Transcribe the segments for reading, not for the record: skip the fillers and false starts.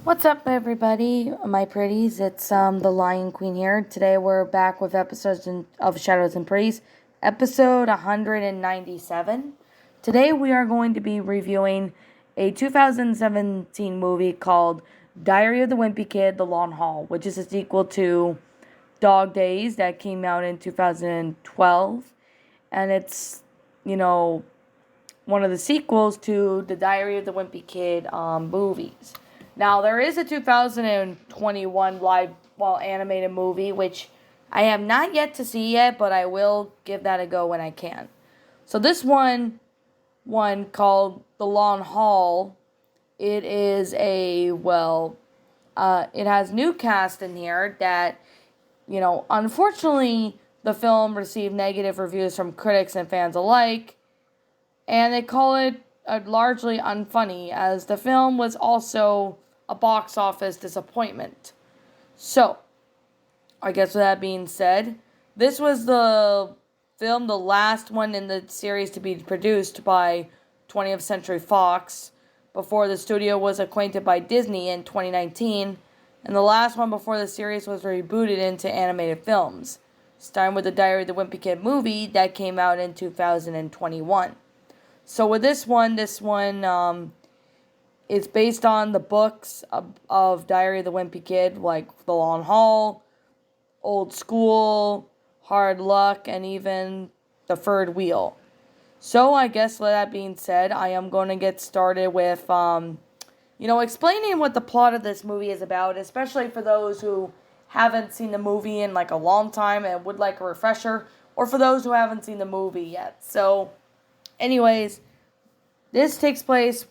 What's up, everybody? My pretties. It's the Lion Queen here. Today we're back with episodes of Shadows and Pretties, episode 197. Today we are going to be reviewing a 2017 movie called Diary of the Wimpy Kid: The Long Haul, which is a sequel to Dog Days that came out in 2012, and it's one of the sequels to the Diary of the Wimpy Kid movies. Now, there is a 2021 animated movie, which I have not yet to see yet, but I will give that a go when I can. So this one called The Long Haul, it is it has new cast in here that, unfortunately, the film received negative reviews from critics and fans alike, and they call it largely unfunny, as the film was also a box office disappointment. So, I guess with that being said, this was the last one in the series to be produced by 20th Century Fox before the studio was acquired by Disney in 2019, and the last one before the series was rebooted into animated films, starting with the Diary of the Wimpy Kid movie that came out in 2021. So with this one is based on the books of Diary of the Wimpy Kid, like The Long Haul, Old School, Hard Luck, and even The Third Wheel. So I guess with that being said, I am going to get started with, explaining what the plot of this movie is about, especially for those who haven't seen the movie in like a long time and would like a refresher, or for those who haven't seen the movie yet. So, anyways, this takes place,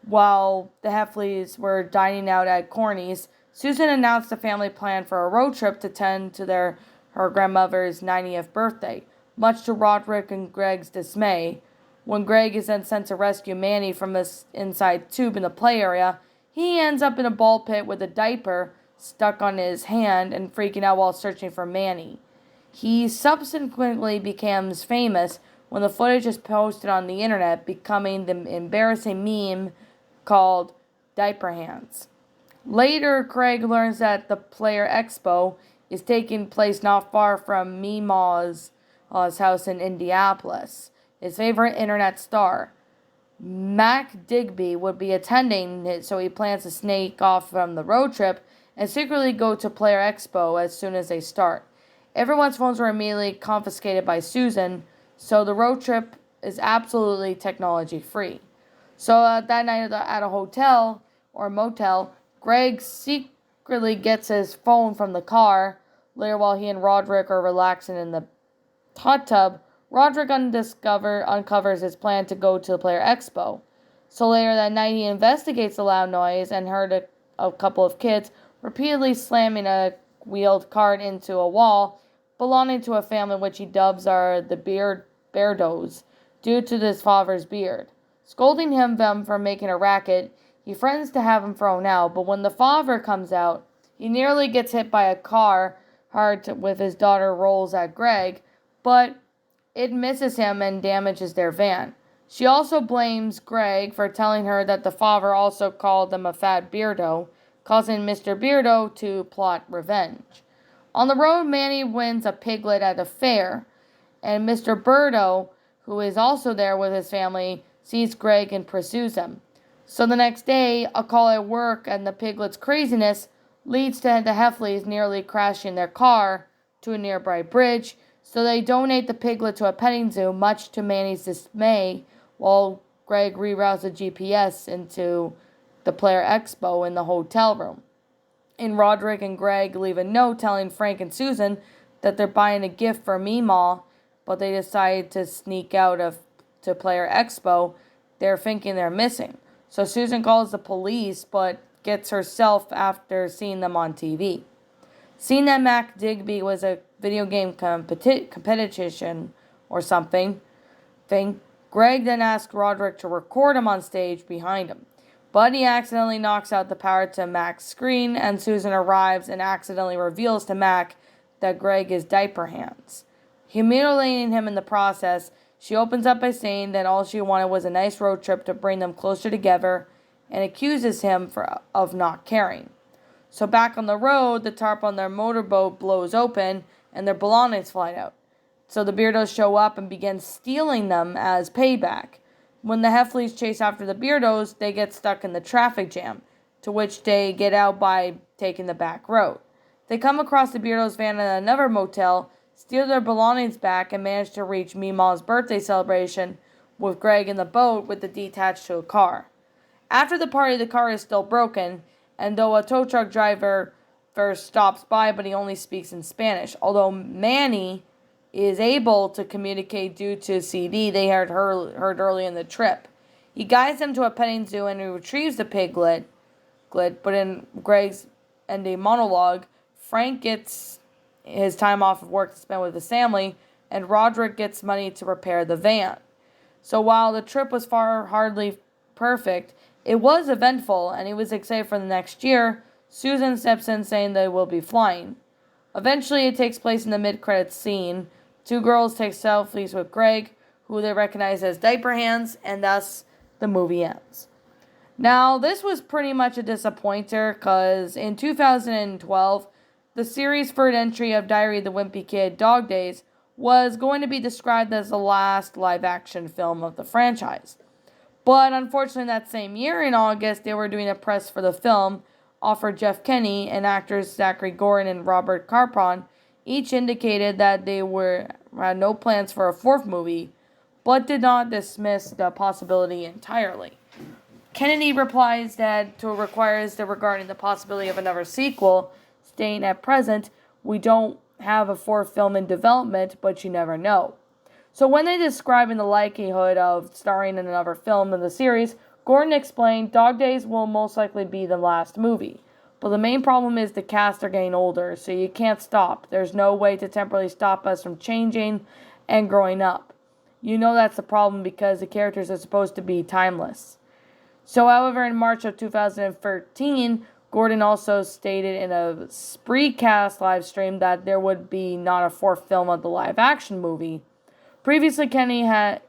while the Heffleys were dining out at Corny's. Susan announced a family plan for a road trip to tend to her grandmother's 90th birthday, much to Roderick and Greg's dismay. When Greg is then sent to rescue Manny from this inside tube in the play area, he ends up in a ball pit with a diaper stuck on his hand and freaking out while searching for Manny. He subsequently becomes famous when the footage is posted on the internet, becoming the embarrassing meme called Diaper Hands. Later, Craig learns that the Player Expo is taking place not far from Meemaw's house in Indianapolis. His favorite internet star, Mac Digby, would be attending it, so he plans to snake off from the road trip and secretly go to Player Expo as soon as they start. Everyone's phones were immediately confiscated by Susan, so the road trip is absolutely technology free. So that night at a hotel or motel, Greg secretly gets his phone from the car. Later, while he and Roderick are relaxing in the hot tub, Roderick uncovers his plan to go to the Player Expo. So later that night, he investigates the loud noise and heard a couple of kids repeatedly slamming a wheeled cart into a wall belonging to a family which he dubs are the Beardos, due to his father's beard. Scolding them for making a racket, he threatens to have him thrown out, but when the father comes out, he nearly gets hit by a car with his daughter rolls at Greg, but it misses him and damages their van. She also blames Greg for telling her that the father also called them a fat beardo, causing Mr. Beardo to plot revenge. On the road, Manny wins a piglet at a fair, and Mr. Birdo, who is also there with his family, sees Greg and pursues him. So the next day, a call at work and the piglet's craziness leads to the Heffleys nearly crashing their car to a nearby bridge, so they donate the piglet to a petting zoo, much to Manny's dismay, while Greg reroutes the GPS into the Player Expo in the hotel room. And Roderick and Greg leave a note telling Frank and Susan that they're buying a gift for Meemaw, but they decide to sneak out to Player Expo. They're thinking they're missing. So Susan calls the police, but gets herself after seeing them on TV. Seeing that Mac Digby was a video game competition or something, Greg then asked Roderick to record him on stage behind him. But he accidentally knocks out the power to Mac's screen, and Susan arrives and accidentally reveals to Mac that Greg is Diaper Hands. Humiliating him in the process, she opens up by saying that all she wanted was a nice road trip to bring them closer together, and accuses him of not caring. So back on the road, the tarp on their motorboat blows open and their belongings fly out. So the Beardos show up and begin stealing them as payback. When the Heffleys chase after the Beardos, they get stuck in the traffic jam, to which they get out by taking the back road. They come across the Beardos' van at another motel, steal their belongings back, and manage to reach Meemaw's birthday celebration with Greg in the boat with the detached to a car. After the party, the car is still broken, and though a tow truck driver first stops by, but he only speaks in Spanish. Although Manny is able to communicate due to CD they heard early in the trip. He guides them to a petting zoo and he retrieves the piglet, but in Greg's ending monologue, Frank gets his time off of work to spend with his family, and Roderick gets money to repair the van. So while the trip was hardly perfect, it was eventful, and he was excited for the next year. Susan steps in saying they will be flying. Eventually, it takes place in the mid-credits scene. Two girls take selfies with Greg, who they recognize as Diaper Hands, and thus the movie ends. Now, this was pretty much a disappointer, because in 2012, the series' third entry of Diary of the Wimpy Kid, Dog Days, was going to be described as the last live-action film of the franchise. But unfortunately, that same year in August, they were doing a press for the film, offered Jeff Kenney and actors Zachary Gordon and Robert Carpon each indicated that they had no plans for a fourth movie, but did not dismiss the possibility entirely. Kennedy replies that regarding the possibility of another sequel, stating at present, we don't have a fourth film in development, but you never know. So when they describing the likelihood of starring in another film in the series, Gordon explained, Dog Days will most likely be the last movie. But the main problem is the cast are getting older, so you can't stop. There's no way to temporarily stop us from changing and growing up. You know that's the problem because the characters are supposed to be timeless. So, however, in March of 2013, Gordon also stated in a Spreecast live stream that there would be not a fourth film of the live-action movie. Previously, Kenny had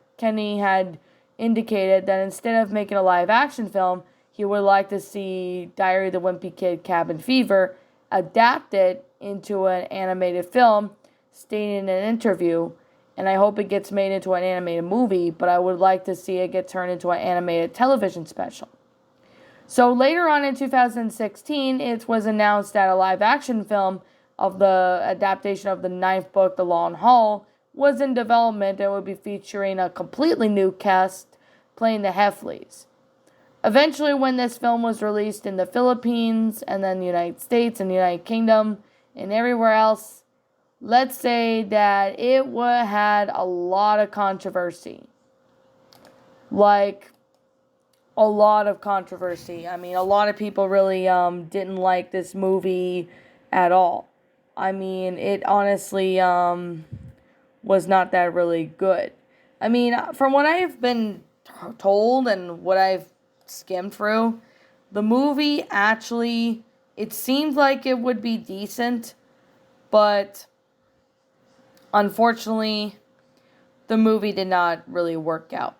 indicated that instead of making a live-action film, he would like to see Diary of the Wimpy Kid Cabin Fever adapted into an animated film, stating in an interview, and I hope it gets made into an animated movie, but I would like to see it get turned into an animated television special. So later on in 2016, it was announced that a live-action film of the adaptation of the ninth book, The Long Haul, was in development and would be featuring a completely new cast playing the Heffleys. Eventually, when this film was released in the Philippines, and then the United States, and the United Kingdom, and everywhere else, let's say that it had a lot of controversy. Like, a lot of controversy. I mean, a lot of people really didn't like this movie at all. I mean, it honestly was not that really good. I mean, from what I've been told and what I've skimmed through, the movie actually, it seemed like it would be decent, but unfortunately, the movie did not really work out.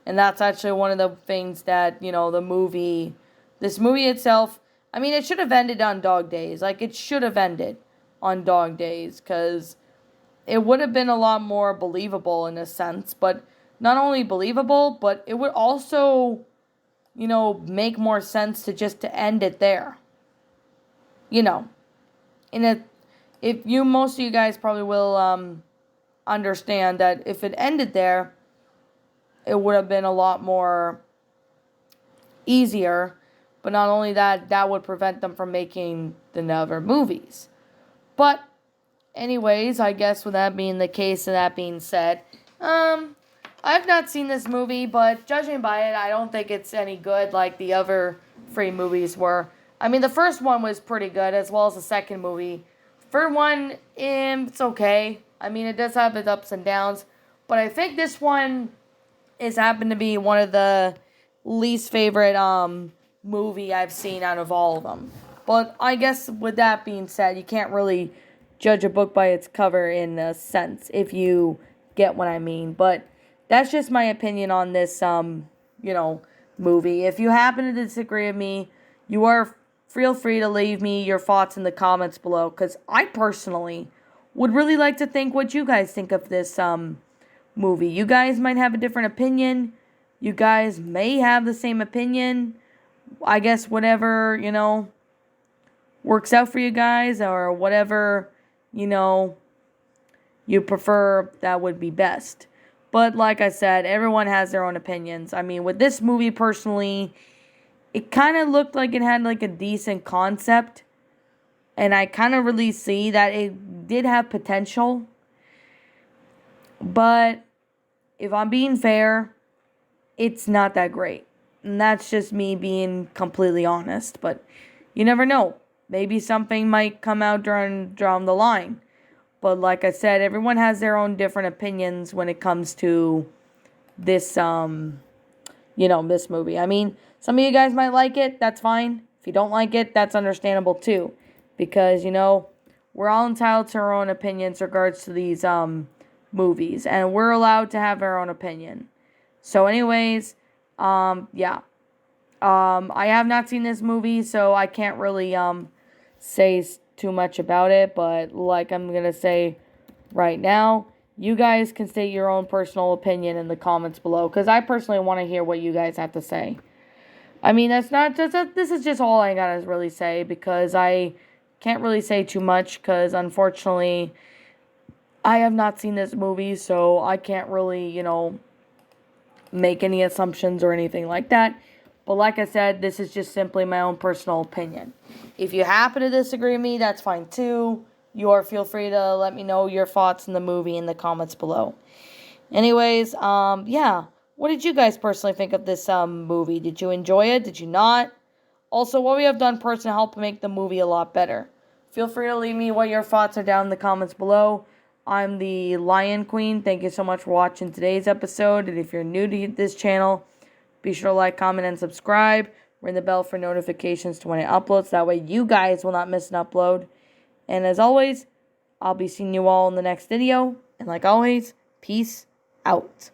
And that's actually one of the things that, this movie itself, I mean, it should have ended on Dog Days. Like, it should have ended on Dog Days, because it would have been a lot more believable in a sense, but not only believable, but it would also, make more sense to end it there. Most of you guys probably will understand that if it ended there, it would have been a lot more easier. But not only that, that would prevent them from making the other movies. But anyways, I guess with that being the case and that being said, I've not seen this movie, but judging by it, I don't think it's any good like the other three movies were. I mean, the first one was pretty good, as well as the second movie. Third one, it's okay. I mean, it does have its ups and downs, but I think this one has happened to be one of the least favorite movie I've seen out of all of them. But I guess with that being said, you can't really judge a book by its cover in a sense, if you get what I mean. But that's just my opinion on this, movie. If you happen to disagree with me, feel free to leave me your thoughts in the comments below, because I personally would really like to think what you guys think of this movie. You guys might have a different opinion. You guys may have the same opinion. I guess whatever, works out for you guys, or whatever, you prefer, that would be best. But like I said, everyone has their own opinions. I mean, with this movie personally, it kind of looked like it had like a decent concept. And I kind of really see that it did have potential. But if I'm being fair, it's not that great. And that's just me being completely honest. But you never know. Maybe something might come out down the line. But like I said, everyone has their own different opinions when it comes to this, this movie. I mean, some of you guys might like it. That's fine. If you don't like it, that's understandable too. Because, we're all entitled to our own opinions in regards to these movies. And we're allowed to have our own opinion. So anyways, yeah. I have not seen this movie, so I can't really say too much about it. But like I'm going to say right now, you guys can state your own personal opinion in the comments below. Because I personally want to hear what you guys have to say. I mean, this is just all I got to really say. Because I can't really say too much. Because unfortunately, I have not seen this movie. So I can't really, make any assumptions or anything like that. But like I said, this is just simply my own personal opinion. If you happen to disagree with me, that's fine too. Feel free to let me know your thoughts in the movie in the comments below. Anyways, yeah. What did you guys personally think of this movie? Did you enjoy it? Did you not? Also, what we have done personally to help make the movie a lot better. Feel free to leave me what your thoughts are down in the comments below. I'm the Lion Queen. Thank you so much for watching today's episode. And if you're new to this channel, be sure to like, comment, and subscribe. Ring the bell for notifications to when it uploads. That way you guys will not miss an upload. And as always, I'll be seeing you all in the next video. And like always, peace out.